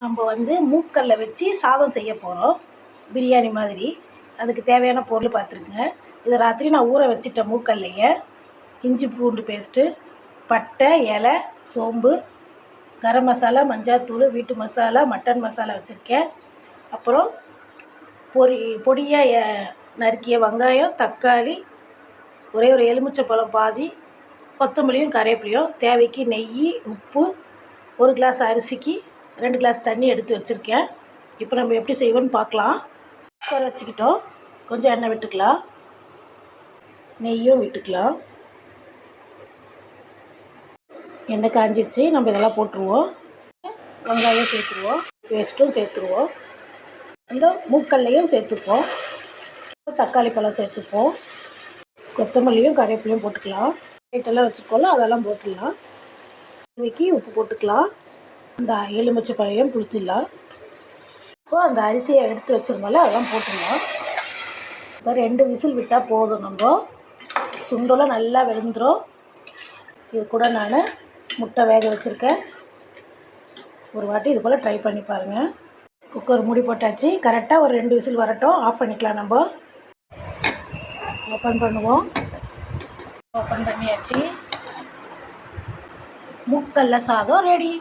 நம்ம வந்து மூக்கல்ல வச்சு சாதம் செய்ய போகிறோம், பிரியாணி மாதிரி. அதுக்கு தேவையான பொருள் பார்த்துருக்குங்க. இதை ராத்திரி நான் ஊற வச்சுட்டேன். மூக்கல்லையே இஞ்சி பூண்டு பேஸ்ட்டு, பட்டை, இலை, சோம்பு, கரம் மசாலா, மஞ்சாத்தூள், வீட்டு மசாலா, மட்டன் மசாலா வச்சுருக்கேன். அப்புறம் பொடியாக நறுக்கிய வெங்காயம், தக்காளி, ஒரே ஒரு எலுமிச்சைப்பழம் பாதி, கொத்தமல்லியும் கருவேப்பிலையும், தேவைக்கு நெய், உப்பு, 1 கிளாஸ் அரிசிக்கு 2 கிளாஸ் தண்ணி எடுத்து வச்சுருக்கேன். இப்போ நம்ம எப்படி செய்வோன்னு பார்க்கலாம். குக்கர் வச்சுக்கிட்டோம். கொஞ்சம் எண்ணெய் விட்டுக்கலாம், நெய்யும் விட்டுக்கலாம். எண்ணெய் காஞ்சிடுச்சு. நம்ம இதெல்லாம் போட்டுருவோம். வெங்காயம் சேர்த்துருவோம், பேஸ்ட்டும் சேர்த்துருவோம், இந்த மூக்கல்லையும் சேர்த்துப்போம், தக்காளி பழம் சேர்த்துப்போம், கொத்தமல்லியும் கருவேப்பிலையும் போட்டுக்கலாம். ரேட்டெல்லாம் வச்சுருக்கோம்ல அதெல்லாம் போட்டுடலாம். தேவைக்கு உப்பு போட்டுக்கலாம். அந்த எலுமிச்சை பழையும் புளிச்சிடலாம். இப்போ அந்த அரிசியை எடுத்து வச்சுருந்தோம்ல அதெல்லாம் போட்டுடலாம். இப்போ 2 விசில் விட்டால் போதும். நம்ம சுண்டெல்லாம் நல்லா வெந்துடும். இது கூட நான் முட்டை வேக வச்சுருக்கேன். ஒரு வாட்டி இது போல் ட்ரை பண்ணி பாருங்கள். குக்கர் மூடி போட்டாச்சு. கரெக்டாக ஒரு 2 விசில் வரட்டும். ஆஃப் பண்ணிக்கலாம். நம்ம ஓப்பன் பண்ணுவோம். ஓப்பன் பண்ணியாச்சு. மூக்கல்ல சாதம் ரெடி.